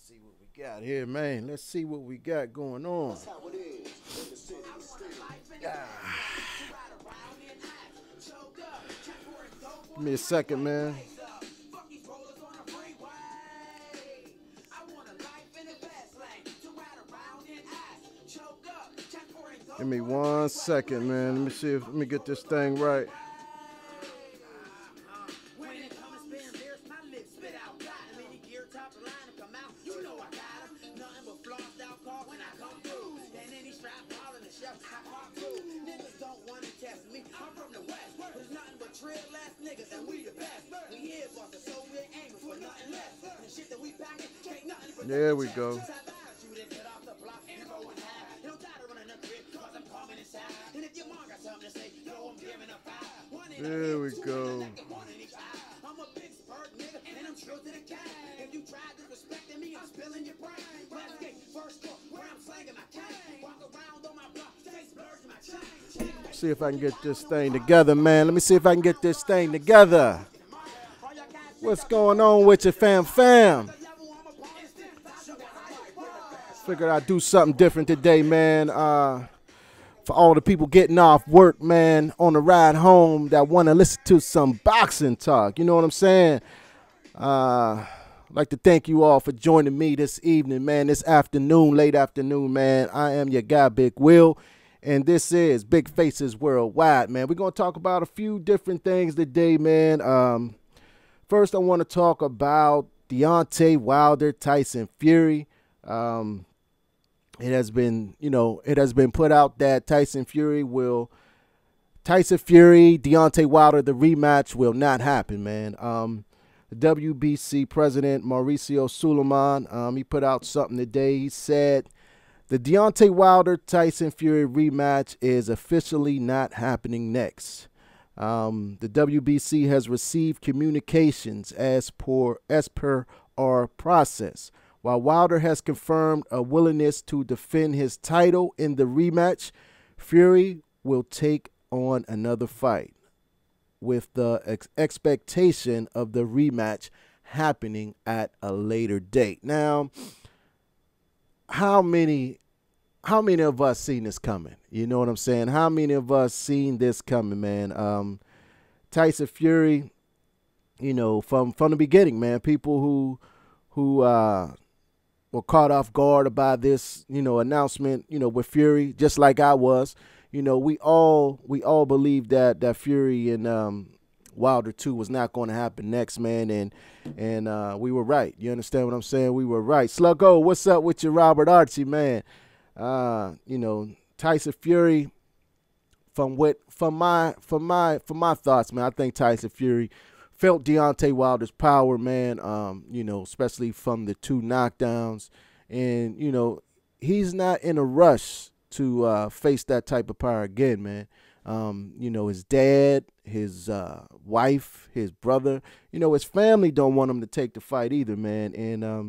See what we got here, man. Let's see what we got going on. Ah, give me a second, man. Give me 1 second, man. Let me see if let me get this thing right. There we go. There we go. See if I can get this thing together, man. Let me see if I can get this thing together. What's going on with you, fam? Figured I'd do something different today, man. For all the people getting off work, man, on the ride home that want to listen to some boxing talk. You know what I'm saying? I'd like to thank you all for joining me this evening, man, this afternoon, late afternoon, man. I am your guy, Big Will, and this is Big Faces Worldwide, man. We're going to talk about a few different things today, man. First, I want to talk about Deontay Wilder, Tyson Fury. It has been, it has been put out that Tyson Fury, Deontay Wilder, the rematch will not happen, man. The WBC president, Mauricio Suleiman, he put out something today. He said the Deontay Wilder, Tyson Fury rematch is officially not happening next. The WBC has received communications as per our process. While Wilder has confirmed a willingness to defend his title in the rematch, Fury will take on another fight, with the expectation of the rematch happening at a later date. Now, how many of us seen this coming? You know what I'm saying? How many of us seen this coming, man? Tyson Fury, from the beginning, man, people who were caught off guard by this, announcement, with Fury, just like I was. We all believed that Fury and Wilder 2 was not going to happen next, man, and we were right. You understand what I'm saying? We were right. Sluggo, what's up with you, Robert Archie, man? Tyson Fury, from my thoughts, man, I think Tyson Fury felt Deontay Wilder's power, man, especially from the 2 knockdowns. And, he's not in a rush to face that type of power again, man. His dad, his wife, his brother, his family don't want him to take the fight either, man. And, I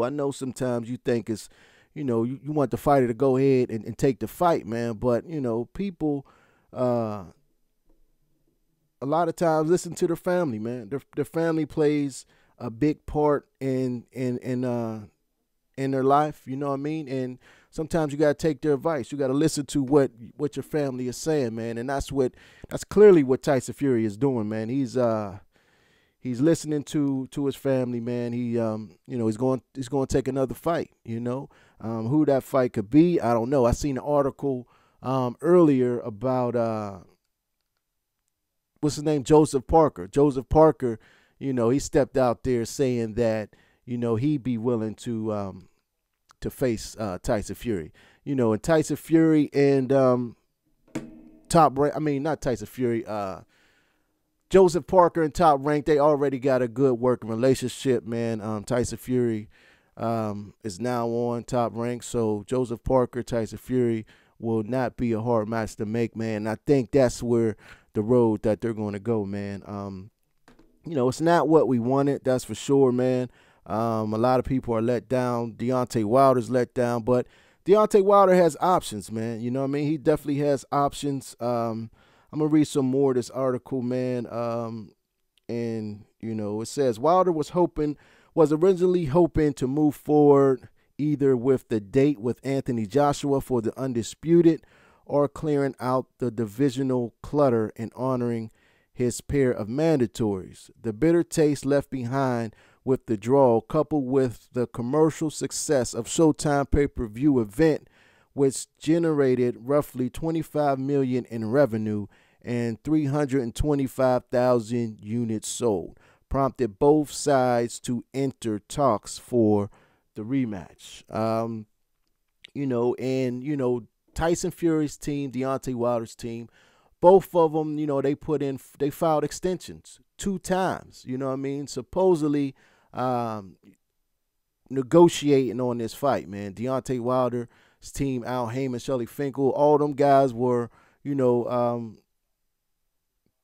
know sometimes you think it's, you want the fighter to go ahead and take the fight, man. But, people a lot of times listen to their family, man. Their family plays a big part in their life, you know what I mean? And sometimes you gotta take their advice. You gotta listen to what your family is saying, man. And that's clearly what Tyson Fury is doing, man. He's listening to his family, man. He's going to take another fight, who that fight could be, I don't know. I seen an article earlier about what's his name? Joseph Parker. Joseph Parker, he stepped out there saying that, he'd be willing to face Tyson Fury. And Tyson Fury and not Tyson Fury, Joseph Parker and Top Rank, they already got a good working relationship, man. Tyson Fury is now on Top Rank, so Joseph Parker, Tyson Fury will not be a hard match to make, man. And I think that's where the road that they're going to go, man. It's not what we wanted, that's for sure, man. A lot of people are let down. Deontay Wilder's let down, but Deontay Wilder has options, man. You know what I mean? He definitely has options. I'm going to read some more of this article, man. And, it says Wilder was hoping was originally hoping to move forward either with the date with Anthony Joshua for the Undisputed or clearing out the divisional clutter and honoring his pair of mandatories. The bitter taste left behind with the draw, coupled with the commercial success of Showtime pay-per-view event, which generated roughly $25 million in revenue and 325,000 units sold, prompted both sides to enter talks for the rematch. Tyson Fury's team, Deontay Wilder's team, both of them, they filed extensions 2 times, supposedly negotiating on this fight, man. Deontay Wilder's team, Al Heyman, Shelley Finkel, all them guys were,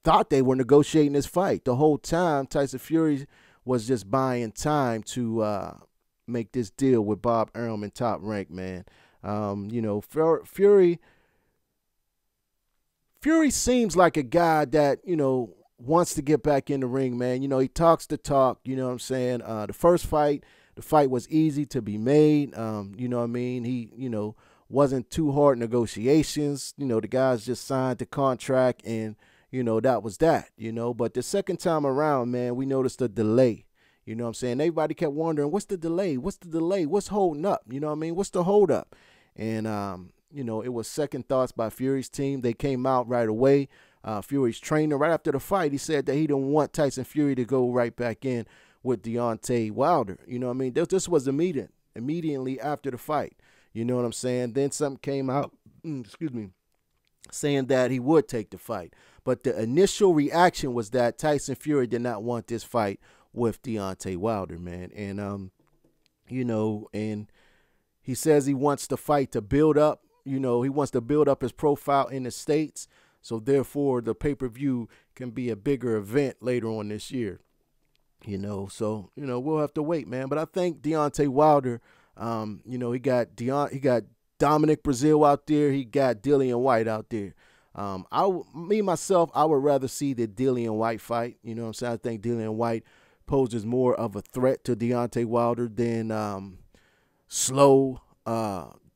thought they were negotiating this fight. The whole time, Tyson Fury was just buying time to make this deal with Bob Arum and Top Rank, man. Fury seems like a guy that, wants to get back in the ring, man. He talks the talk, you know what I'm saying? The first fight, the fight was easy to be made. He, wasn't too hard negotiations. The guys just signed the contract and, that was that, But the second time around, man, we noticed a delay. You know what I'm saying? Everybody kept wondering, what's the delay? What's the delay? What's holding up? You know what I mean? What's the hold up? And, it was second thoughts by Fury's team. They came out right away. Fury's trainer, right after the fight, he said that he didn't want Tyson Fury to go right back in with Deontay Wilder. You know what I mean? This was immediately after the fight. You know what I'm saying? Then something came out, saying that he would take the fight. But the initial reaction was that Tyson Fury did not want this fight with Deontay Wilder, man. And, and he says he wants the fight to build up. He wants to build up his profile in the States. So, therefore, the pay-per-view can be a bigger event later on this year. So, we'll have to wait, man. But I think Deontay Wilder, he got Dominic Breazeale out there. He got Dillian White out there. Myself, I would rather see the Dillian White fight. You know what I'm saying? I think Dillian White poses more of a threat to Deontay Wilder than slow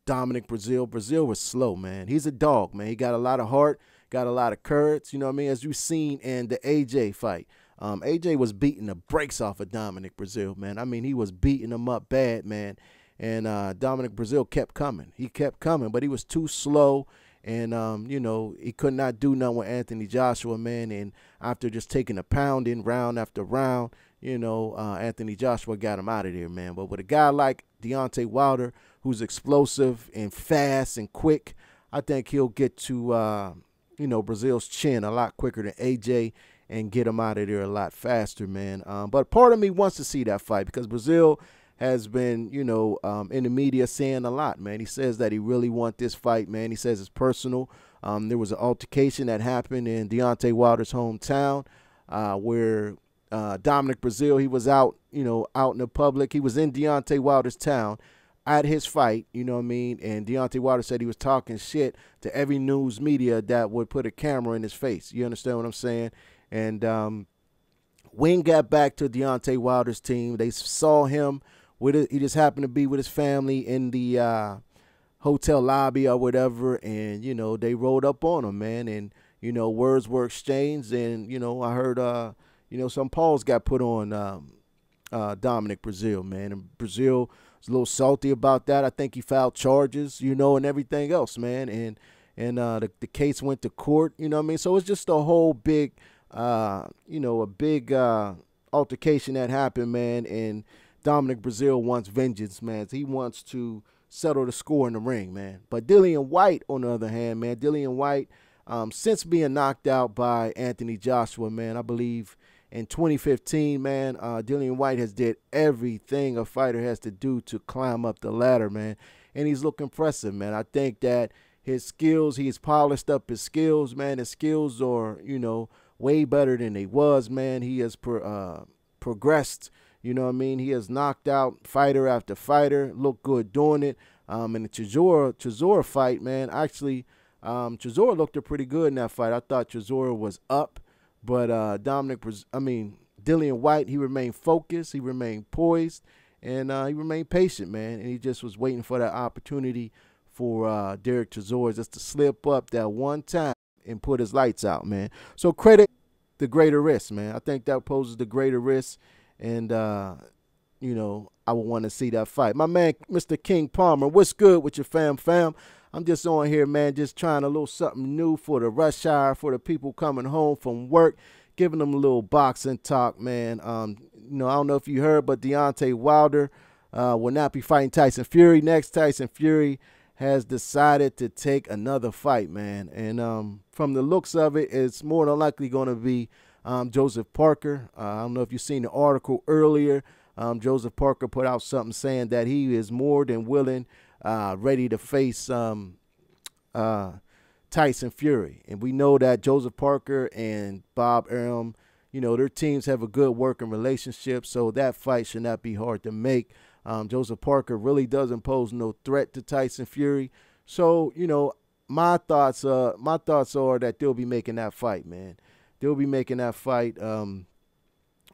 Dominic Breazeale. Breazeale was slow, man. He's a dog, man. He got a lot of heart, got a lot of courage, as you've seen in the AJ fight. AJ was beating the brakes off of Dominic Breazeale, man. I mean, he was beating him up bad, man. And Dominic Breazeale kept coming. He kept coming, but he was too slow. And, he could not do nothing with Anthony Joshua, man. And after just taking a pounding round after round, Anthony Joshua got him out of there, man. But with a guy like Deontay Wilder, who's explosive and fast and quick, I think he'll get to, Breazeale's chin a lot quicker than AJ and get him out of there a lot faster, man. But part of me wants to see that fight because Breazeale has been, in the media saying a lot, man. He says that he really wants this fight, man. He says it's personal. There was an altercation that happened in Deontay Wilder's hometown where Dominic Breazeale, he was out, out in the public. He was in Deontay Wilder's town at his fight, you know what I mean? And Deontay Wilder said he was talking shit to every news media that would put a camera in his face. You understand what I'm saying? And Wing got back to Deontay Wilder's team. They saw him. He just happened to be with his family in the hotel lobby or whatever, and, they rolled up on him, man, and, words were exchanged, and, I heard, some paws got put on Dominic Breazeale, man, and Breazeale was a little salty about that. I think he filed charges, and everything else, man, and the case went to court, you know what I mean? So it's just a whole big, a big altercation that happened, man, and Dominic Breazeale wants vengeance, man. He wants to settle the score in the ring, man. But Dillian White, on the other hand, man, Dillian White, since being knocked out by Anthony Joshua, man, I believe in 2015, man, Dillian White has did everything a fighter has to do to climb up the ladder, man. And he's looking impressive, man. I think that his skills, he's polished up his skills, man. His skills are, way better than they was, man. He has progressed. You know what I mean? He has knocked out fighter after fighter, looked good doing it. In the Chisora fight, man, actually, Chisora looked pretty good in that fight. I thought Chisora was up, but Dillian White, he remained focused, he remained poised, and he remained patient, man. And he just was waiting for that opportunity for Derek Chisora just to slip up that one time and put his lights out, man. So credit the greater risk, man. I think that poses the greater risk, and you know, I would want to see that fight. My man, Mr. King Palmer, what's good with your fam? I'm just on here, man, just trying a little something new for the rush hour, for the people coming home from work, giving them a little boxing talk, man. You know, I don't know if you heard, but Deontay Wilder will not be fighting Tyson Fury next. Tyson Fury has decided to take another fight, man. And from the looks of it, it's more than likely going to be Joseph Parker. I don't know if you've seen the article earlier. Joseph Parker put out something saying that he is more than willing, ready to face Tyson Fury. And we know that Joseph Parker and Bob Arum, you know, their teams have a good working relationship, so that fight should not be hard to make. Joseph Parker really doesn't pose no threat to Tyson Fury. So, you know, my thoughts are that they'll be making that fight, man. They'll be making that fight,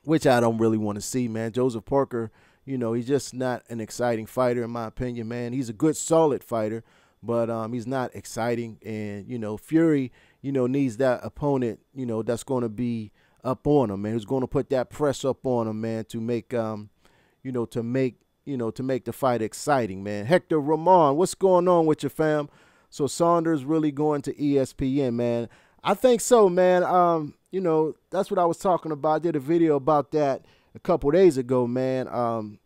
which I don't really want to see, man. Joseph Parker, you know, he's just not an exciting fighter, in my opinion, man. He's a good, solid fighter, but he's not exciting. And, you know, Fury, you know, needs that opponent, you know, that's going to be up on him, man, who's going to put that press up on him, man, to make, you know, to make the fight exciting, man. Hector Ramon, what's going on with your fam? So Saunders really going to ESPN, man. I think so, man. You know, that's what I was talking about. I did a video about that a couple days ago, man.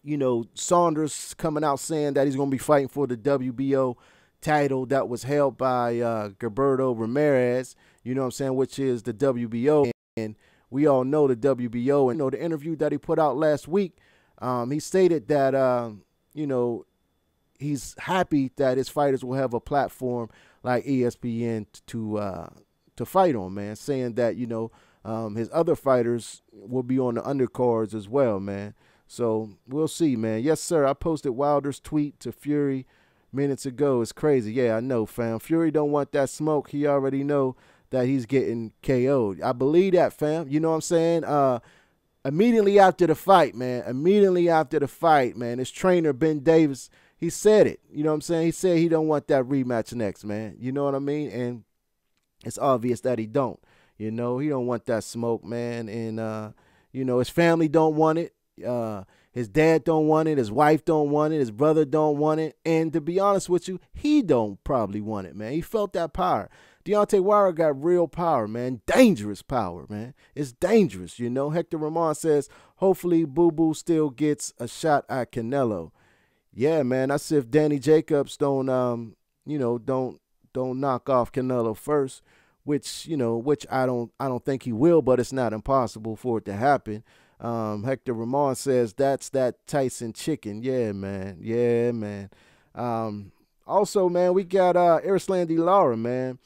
You know, Saunders coming out saying that he's going to be fighting for the WBO title that was held by Gilberto Ramirez, you know what I'm saying, which is the WBO. And we all know the WBO. And, you know, the interview that he put out last week, he stated that, you know, he's happy that his fighters will have a platform like ESPN to fight on, man, saying that, you know, his other fighters will be on the undercards as well, man. So we'll see, man. Yes, sir. I posted Wilder's tweet to Fury minutes ago. It's crazy. Yeah, I know, fam. Fury don't want that smoke. He already know that he's getting KO'd. I believe that, fam. You know what I'm saying? Immediately after the fight, man. Immediately after the fight, man. His trainer, Ben Davis, he said it. You know what I'm saying? He said he don't want that rematch next, man. You know what I mean? And it's obvious that he don't. You know, he don't want that smoke, man. And, you know, his family don't want it. His dad don't want it. His wife don't want it. His brother don't want it. And to be honest with you, he don't probably want it, man. He felt that power. Deontay Wilder got real power, man. Dangerous power, man. It's dangerous, you know. Hector Ramon says, hopefully Boo Boo still gets a shot at Canelo. Yeah, man. That's if Danny Jacobs don't, you know, don't knock off Canelo first, which, you know, which I don't think he will, but it's not impossible for it to happen. Hector Ramon says that's that Tyson chicken. Yeah, man. Yeah, man. Also, man, we got Erislandy Lara, man.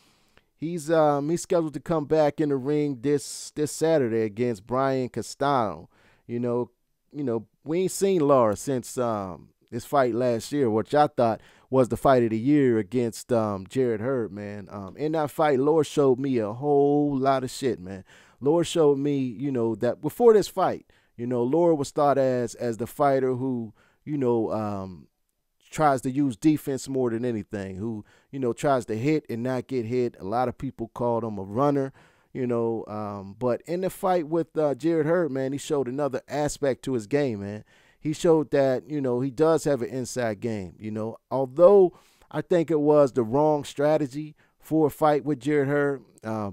He's scheduled to come back in the ring this Saturday against Brian Castano. You know, we ain't seen Lara since his fight last year, which I thought was the fight of the year against Jarrett Hurd, man. In that fight, Lara showed me a whole lot of shit, man. Lara showed me, you know, that before this fight, you know, Lara was thought as the fighter who, you know, tries to use defense more than anything, who, you know, tries to hit and not get hit. A lot of people called him a runner, you know, but in the fight with Jarrett Hurd, man, he showed another aspect to his game, man. He showed that, you know, he does have an inside game, you know, although I think it was the wrong strategy for a fight with Jarrett Hurd,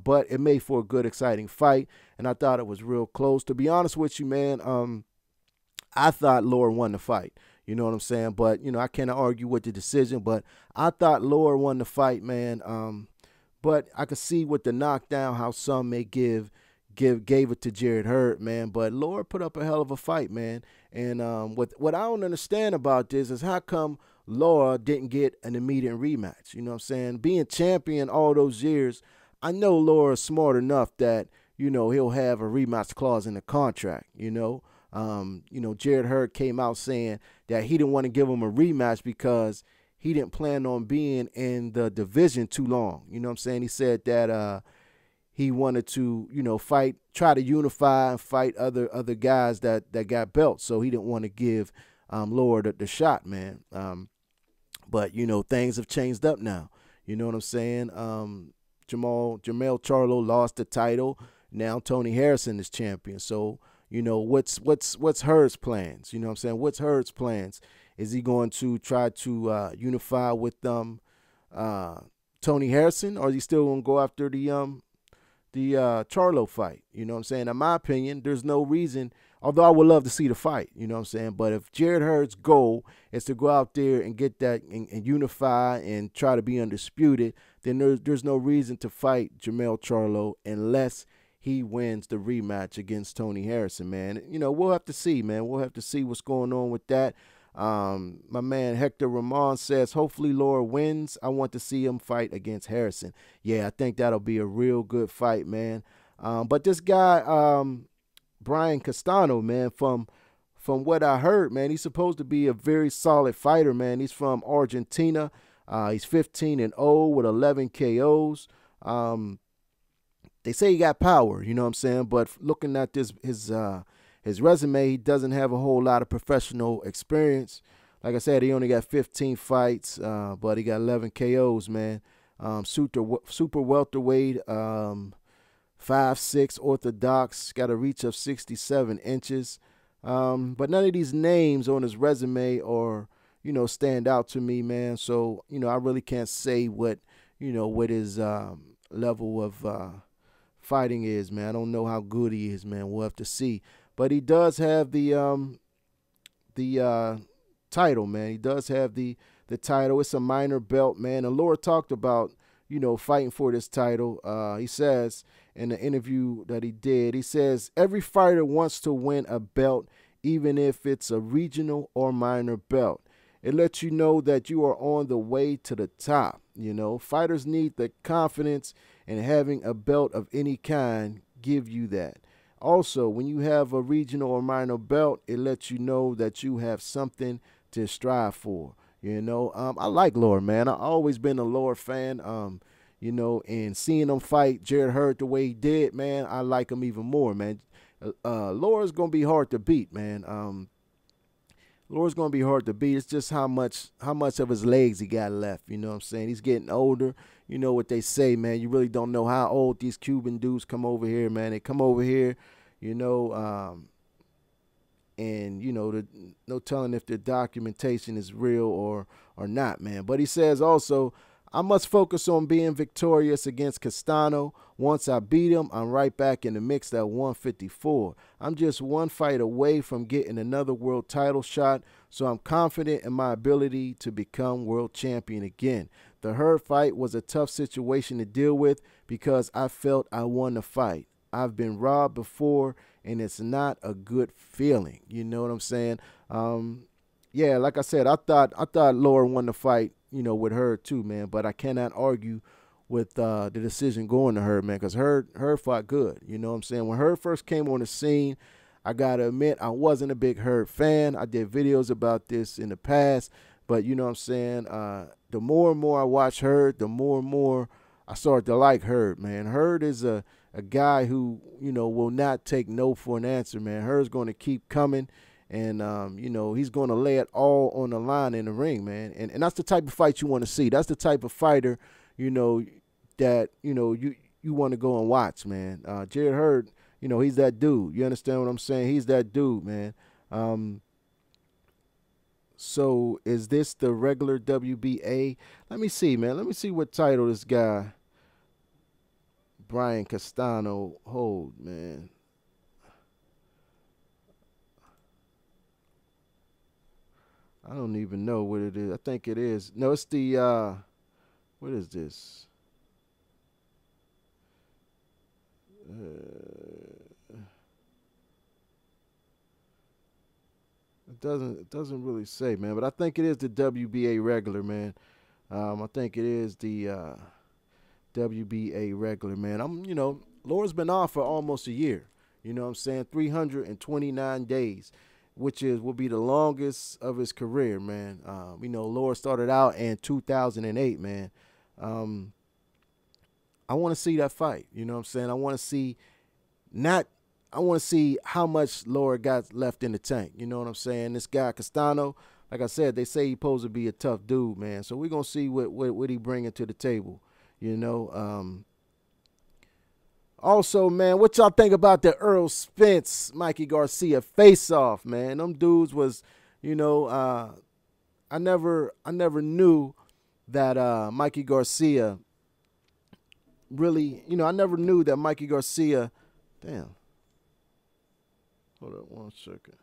but it made for a good, exciting fight, and I thought it was real close. To be honest with you, man, I thought Lara won the fight. You know what I'm saying? But, you know, I can't argue with the decision, but I thought Lara won the fight, man. But I could see with the knockdown how some may gave it to Jarrett Hurd, man. But Lara put up a hell of a fight, man. And what I don't understand about this is how come Lara didn't get an immediate rematch. You know what I'm saying? Being champion all those years, I know Lara's smart enough that, you know, he'll have a rematch clause in the contract, you know. You know, Jarrett Hurd came out saying that he didn't want to give him a rematch because he didn't plan on being in the division too long. You know what I'm saying? He said that he wanted to, fight, try to unify and fight other guys that got belts. So he didn't want to give Lara the shot, man. But things have changed up now. You know what I'm saying? Jermell Charlo lost the title. Now Tony Harrison is champion. So what's Hurd's plans? You know what I'm saying? What's Hurd's plans? Is he going to try to unify with Tony Harrison, or is he still going to go after the Charlo fight? You know what I'm saying? In my opinion, there's no reason, although I would love to see the fight, you know what I'm saying? But if Jarrett Hurd's goal is to go out there and get that and unify and try to be undisputed, then there's no reason to fight Jermell Charlo unless he wins the rematch against Tony Harrison, man. We'll have to see, man. We'll have to see what's going on with that. My man Hector Ramon says, hopefully Lara wins. I want to see him fight against Harrison. Yeah, I think that'll be a real good fight, man. But this guy, Brian Castano, man, from what I heard, man, he's supposed to be a very solid fighter, man. He's from Argentina. He's 15-0 with 11 KOs. They say he got power, you know what I'm saying? But looking at his resume, he doesn't have a whole lot of professional experience. Like I said, he only got 15 fights, but he got 11 KOs, man. Super welterweight, 5'6", orthodox, got a reach of 67 inches. But none of these names on his resume are, stand out to me, man. So, I really can't say what his level of fighting is, man. I don't know how good he is, man. We'll have to see. But he does have the title, man. He does have the title. It's a minor belt, man. And Lara talked about, fighting for this title. He says in the interview that he did, he says, every fighter wants to win a belt, even if it's a regional or minor belt. It lets you know that you are on the way to the top. Fighters need the confidence, and having a belt of any kind give you that. Also, when you have a regional or minor belt, it lets you know that you have something to strive for. I like Lara, man. I've always been a Lara fan. And seeing him fight Jarrett Hurd the way he did, man, I like him even more, man. Lara's gonna be hard to beat, man. Lara's gonna be hard to beat. It's just how much of his legs he got left. You know what I'm saying? He's getting older. You know what they say, man. You really don't know how old these Cuban dudes come over here, man. They come over here, and no telling if the documentation is real or not, man. But he says also, I must focus on being victorious against Castano. Once I beat him, I'm right back in the mix at 154. I'm just one fight away from getting another world title shot, so I'm confident in my ability to become world champion again. The Hurd fight was a tough situation to deal with because I felt I won the fight. I've been robbed before, and it's not a good feeling. You know what I'm saying? Yeah, like I said, I thought Lara won the fight, with Hurd too, man. But I cannot argue with the decision going to Hurd, man, because Hurd fought good. You know what I'm saying? When Hurd first came on the scene, I got to admit, I wasn't a big Hurd fan. I did videos about this in the past. But you know what I'm saying? The more and more I watch Hurd, the more and more I started to like Hurd, man. Hurd is a guy who, will not take no for an answer, man. Hurd's going to keep coming. And, he's going to lay it all on the line in the ring, man. And that's the type of fight you want to see. That's the type of fighter, that, you want to go and watch, man. Jarrett Hurd, he's that dude. You understand what I'm saying? He's that dude, man. So is this the regular WBA? Let me see, man. Let me see what title this guy, Brian Castano, hold, man. I don't even know what it is. I think it is. No, it's the, what is this? It doesn't really say, man, but I think it is the WBA regular, man. I think it is the WBA regular, man. Lara's been off for almost a year. You know what I'm saying? 329 days, which will be the longest of his career, man. Lara started out in 2008, man. I want to see that fight. You know what I'm saying? I want to see not. I want to see how much Lara got left in the tank. You know what I'm saying? This guy Castano, like I said, they say he's supposed to be a tough dude, man. So we're gonna see what he bringing to the table. You know. Also, man, what y'all think about the Earl Spence, Mikey Garcia face-off, man? Them dudes was, you know, I never knew that Mikey Garcia really, you know, I never knew that Mikey Garcia, damn. Hold up 1 second.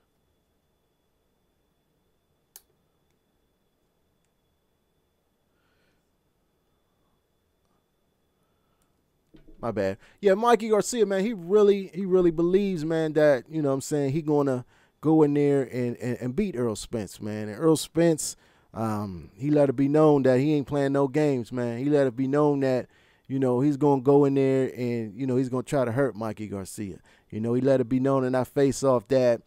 My bad. Yeah, Mikey Garcia, man, he really believes, man, that, you know what I'm saying, he gonna go in there and beat Earl Spence, man. And Earl Spence, he let it be known that he ain't playing no games, man. He let it be known that, you know, he's gonna go in there and, you know, he's gonna try to hurt Mikey Garcia. You know, he let it be known in that face off that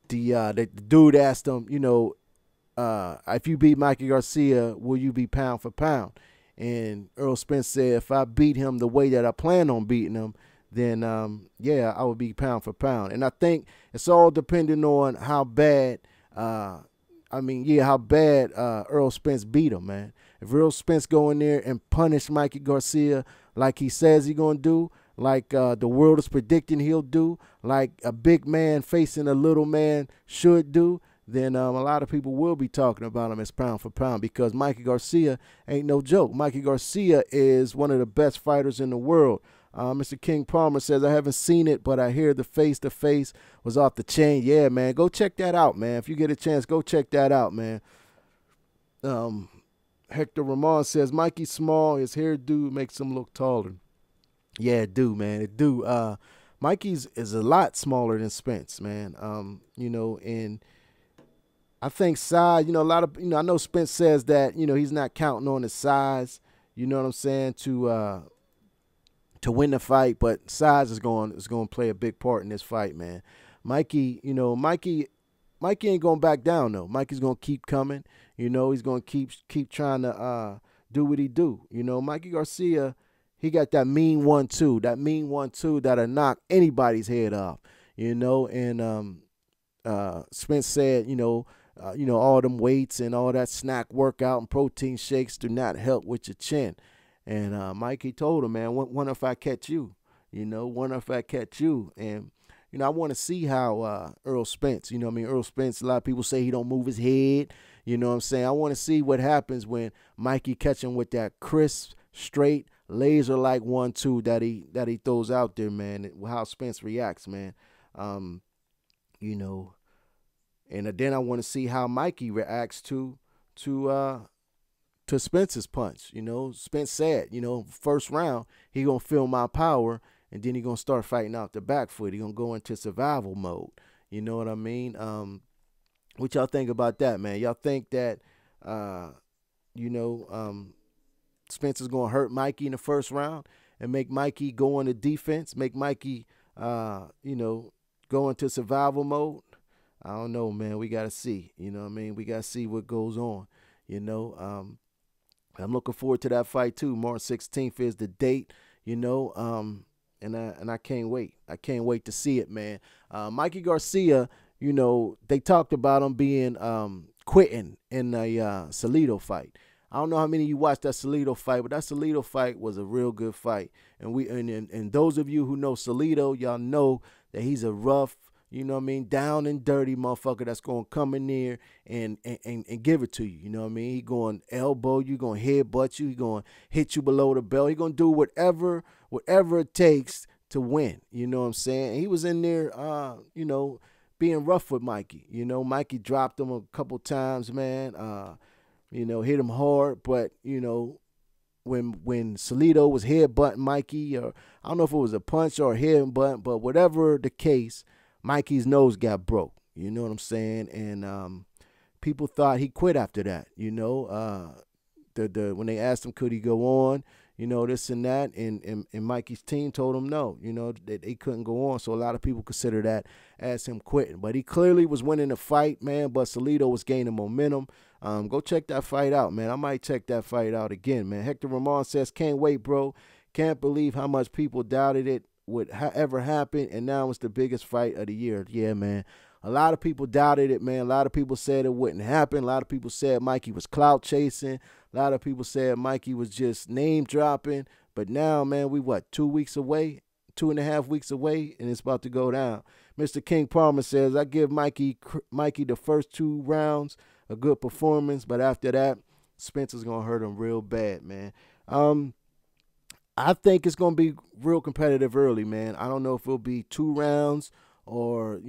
the dude asked him, you know, if you beat Mikey Garcia, will you be pound for pound? And Earl Spence said, if I beat him the way that I plan on beating him, then, yeah, I would be pound for pound. And I think it's all depending on how bad, how bad Earl Spence beat him, man. If Earl Spence go in there and punish Mikey Garcia like he says he's going to do, like the world is predicting he'll do, like a big man facing a little man should do, then a lot of people will be talking about him as pound for pound, because Mikey Garcia ain't no joke. Mikey Garcia is one of the best fighters in the world. Mr. King Palmer says, I haven't seen it, but I hear the face-to-face was off the chain. Yeah, man, go check that out, man. If you get a chance, go check that out, man. Hector Ramon says, Mikey's small. His hairdo makes him look taller. Yeah, it do, man. It do. Mikey's is a lot smaller than Spence, man. You know, and I think size, you know, a lot of, you know, I know Spence says that, you know, he's not counting on his size, you know what I'm saying, to win the fight, but size is going to play a big part in this fight, man. Mikey, you know, Mikey ain't going to back down though. Mikey's going to keep coming, you know, he's going to keep trying to do what he do. You know, Mikey Garcia, he got that mean 1-2, that'll knock anybody's head off, you know, and Spence said, you know, all them weights and all that snack workout and protein shakes do not help with your chin. And Mikey told him, man, wonder if I catch you, you know, wonder if I catch you. And, you know, I want to see how Earl Spence, you know what I mean, Earl Spence, a lot of people say he don't move his head, you know what I'm saying. I want to see what happens when Mikey catch him with that crisp, straight, laser-like 1-2 that he throws out there, man, how Spence reacts, man. You know, and then I want to see how Mikey reacts to Spence's punch. You know, Spence said, you know, first round he gonna feel my power, and then he gonna start fighting out the back foot. He gonna go into survival mode. You know what I mean? What y'all think about that, man? Y'all think that you know, Spence is gonna hurt Mikey in the first round and make Mikey go into defense, make Mikey you know, go into survival mode? I don't know, man. We got to see. You know what I mean? We got to see what goes on. You know, I'm looking forward to that fight, too. March 16th is the date, you know, and I can't wait. I can't wait to see it, man. Mikey Garcia, you know, they talked about him being quitting in a Salido fight. I don't know how many of you watched that Salido fight, but that Salido fight was a real good fight. And those of you who know Salido, y'all know that he's a rough, you know what I mean, down and dirty motherfucker that's going to come in there and give it to you. You know what I mean? He going to elbow you, going to headbutt you, he going to hit you below the belt. He going to do whatever it takes to win. You know what I'm saying? And he was in there, you know, being rough with Mikey. You know, Mikey dropped him a couple times, man. You know, hit him hard, but, you know, when Salido was headbutting Mikey, or I don't know if it was a punch or a headbutt, but whatever the case, Mikey's nose got broke. You know what I'm saying? And people thought he quit after that. You know, when they asked him could he go on, you know, this and that, and Mikey's team told him no. You know, that he couldn't go on. So a lot of people consider that as him quitting. But he clearly was winning the fight, man. But Salido was gaining momentum. Go check that fight out, man. I might check that fight out again, man. Hector Ramon says, can't wait, bro. Can't believe how much people doubted it would ever happen, and now it's the biggest fight of the year. Yeah, man. A lot of people doubted it, man. A lot of people said it wouldn't happen. A lot of people said Mikey was clout chasing. A lot of people said Mikey was just name dropping. But now, man, we what, 2 weeks away? 2.5 weeks away, and it's about to go down. Mr. King Palmer says, I give Mikey the first 2 rounds a good performance, but after that, Spencer's going to hurt him real bad, man. I think it's going to be real competitive early, man. I don't know if it'll be 2 rounds or,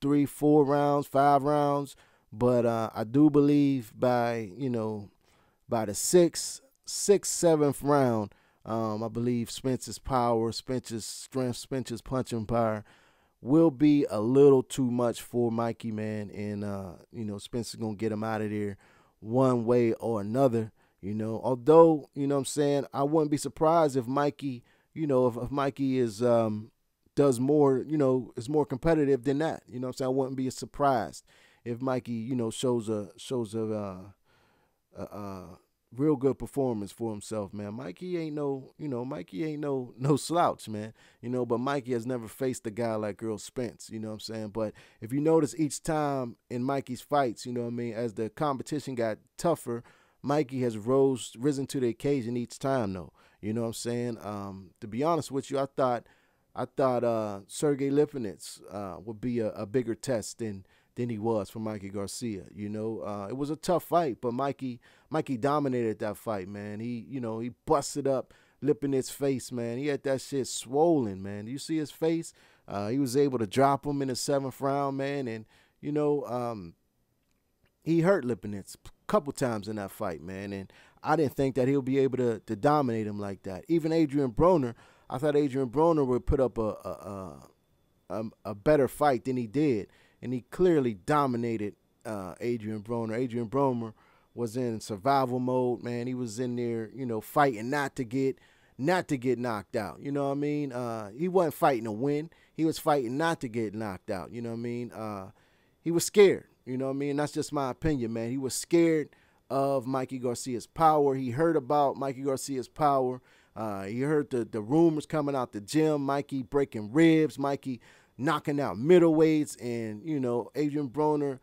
3, 4 rounds, 5 rounds, but I do believe by the sixth, 7th round, I believe Spence's power, Spence's strength, Spence's punching power will be a little too much for Mikey, man. And, Spencer's going to get him out of there one way or another. Although, what I'm saying, I wouldn't be surprised if Mikey, if Mikey is does more, is more competitive than that. What I'm saying? I wouldn't be surprised if Mikey, shows a real good performance for himself, man. Mikey ain't no slouch, man. But Mikey has never faced a guy like Earl Spence, you know what I'm saying? But if you notice each time in Mikey's fights, as the competition got tougher, Mikey has risen to the occasion each time, though. You know what I'm saying? To be honest with you, I thought Sergey Lipinets would be a bigger test than he was for Mikey Garcia. It was a tough fight, but Mikey dominated that fight, man. He busted up Lipinets' face, man. He had that shit swollen, man. You see his face? He was able to drop him in the 7th round, man, and he hurt Lipinets a couple times in that fight, man. And I didn't think that he'll be able to dominate him like that. Even Adrian Broner, I thought Adrian Broner would put up a better fight than he did, and he clearly dominated Adrian Broner. Adrian Broner was in survival mode, man. He was in there, fighting not to get knocked out. You know what I mean? He wasn't fighting to win. He was fighting not to get knocked out. You know what I mean? He was scared. You know what I mean? That's just my opinion, man. He was scared of Mikey Garcia's power. He heard about Mikey Garcia's power. He heard the rumors coming out the gym, Mikey breaking ribs, Mikey knocking out middleweights, and, Adrian Broner,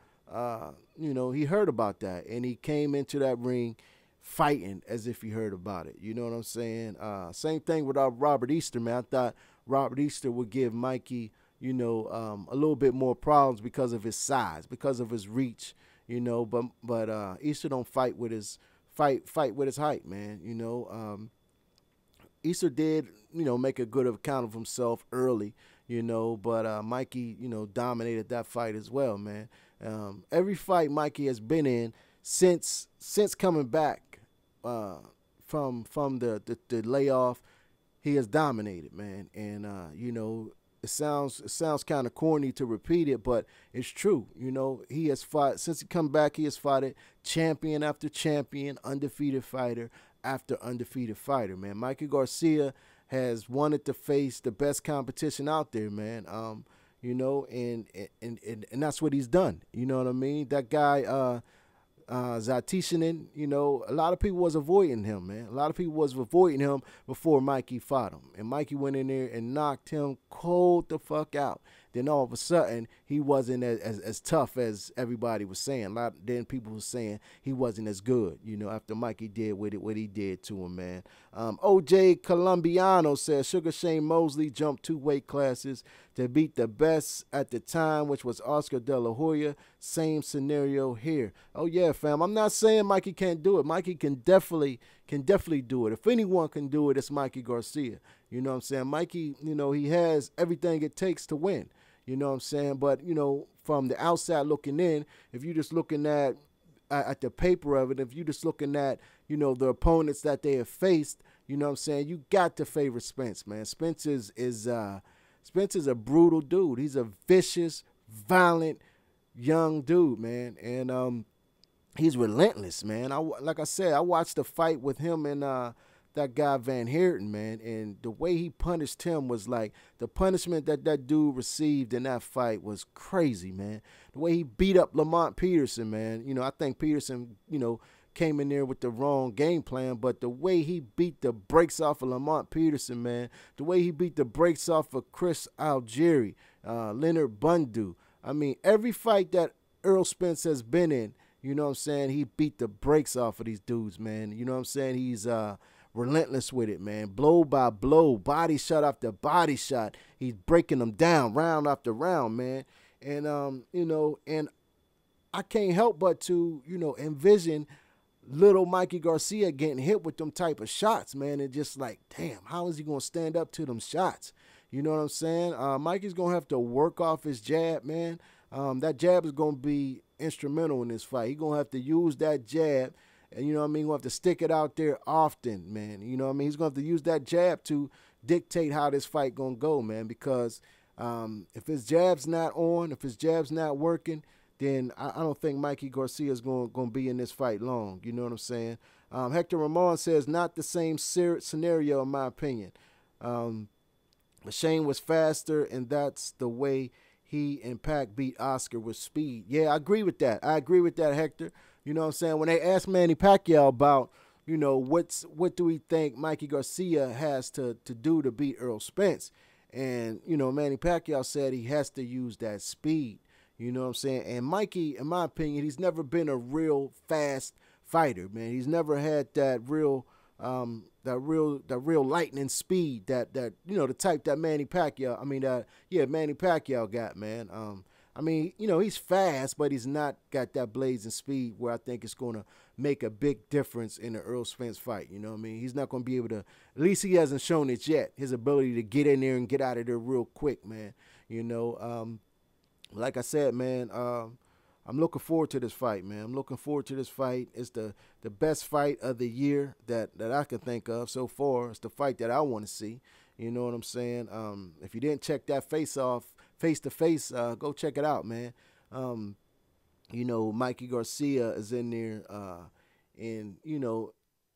he heard about that, and he came into that ring fighting as if he heard about it. You know what I'm saying? Same thing with Robert Easter, man. I thought Robert Easter would give Mikey, a little bit more problems because of his size, because of his reach, but Easter don't fight with his height, man. Easter did, make a good account of himself early, but Mikey, dominated that fight as well, man. Every fight Mikey has been in since coming back from the layoff, he has dominated, man. And it sounds kind of corny to repeat it, but it's true. He has fought since he come back. He has fought it champion after champion, undefeated fighter after undefeated fighter, man. Mikey Garcia has wanted to face the best competition out there, man. And that's what he's done. You know what I mean? That guy, Zatishinin, a lot of people was avoiding him, man. A lot of people was avoiding him before Mikey fought him. And Mikey went in there and knocked him cold the fuck out. Then all of a sudden, he wasn't as tough as everybody was saying. Then people were saying he wasn't as good, after Mikey did what he did to him, man. OJ Colombiano says Sugar Shane Mosley jumped 2 weight classes to beat the best at the time, which was Oscar De La Hoya. Same scenario here. Oh, yeah, fam. I'm not saying Mikey can't do it. Mikey can definitely do it. If anyone can do it, it's Mikey Garcia. You know what I'm saying? Mikey, he has everything it takes to win. You know what I'm saying? But, from the outside looking in, if you're just looking at the paper of it, if you're just looking at, the opponents that they have faced, you know what I'm saying, you got to favor Spence, man. Spence is a brutal dude. He's a vicious, violent, young dude, man. And he's relentless, man. Like I said, I watched the fight with him and that guy Van Herten, man, and the way he punished him was like the punishment that dude received in that fight was crazy, man. The way he beat up Lamont Peterson, man. I think Peterson, came in there with the wrong game plan, but the way he beat the brakes off of Lamont Peterson, man, the way he beat the brakes off of Chris Algieri, Leonard Bundu. I mean, every fight that Earl Spence has been in, you know what I'm saying, he beat the brakes off of these dudes, man. You know what I'm saying? He's relentless with it, man. Blow by blow, body shot after body shot. He's breaking them down round after round, man. And, you know, and I can't help but to, you know, envision little Mikey Garcia getting hit with them type of shots, man. And just like, damn, how is he going to stand up to them shots? You know what I'm saying? Mikey's going to have to work off his jab, man. That jab is going to be instrumental in this fight. He's going to have to use that jab. And, you know what I mean? He's going to have to stick it out there often, man. You know what I mean? He's going to have to use that jab to dictate how this fight going to go, man. Because if his jab's not on, if his jab's not working, then I don't think Mikey Garcia is going to be in this fight long. You know what I'm saying? Hector Ramon says, not the same scenario, in my opinion. Shane was faster, and that's the way he and Pac beat Oscar with speed. Yeah, I agree with that. I agree with that, Hector. You know what I'm saying? When they asked Manny Pacquiao about, you know, what do we think Mikey Garcia has to do to beat Earl Spence? And, you know, Manny Pacquiao said he has to use that speed. You know what I'm saying? And Mikey, in my opinion, he's never been a real fast fighter, man. He's never had that real lightning speed that you know, the type that Manny Pacquiao, Manny Pacquiao got, man. I mean, you know, he's fast, but he's not got that blazing speed where I think it's going to make a big difference in the Earl Spence fight. You know what I mean? He's not going to be able to, at least he hasn't shown it yet, his ability to get in there and get out of there real quick, man. You know, like I said, man, I'm looking forward to this fight, man. I'm looking forward to this fight. It's the best fight of the year that I can think of so far. It's the fight that I want to see. You know what I'm saying? If you didn't check that face-to-face, go check it out, man. You know, Mikey Garcia is in there, and, you know,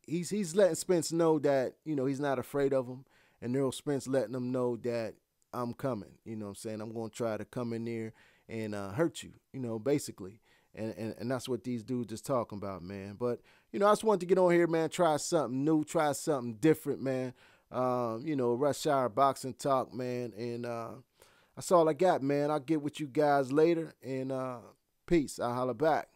he's letting Spence know that, you know, he's not afraid of him. And Earl Spence letting him know that I'm coming. You know what I'm saying? I'm going to try to come in there and hurt you, you know, basically. And that's what these dudes is talking about, man. But, you know, I just wanted to get on here, man, try something new, try something different, man. You know, Rush Hour Boxing Talk, man. And that's all I got, man. I'll get with you guys later. And peace. I'll holler back.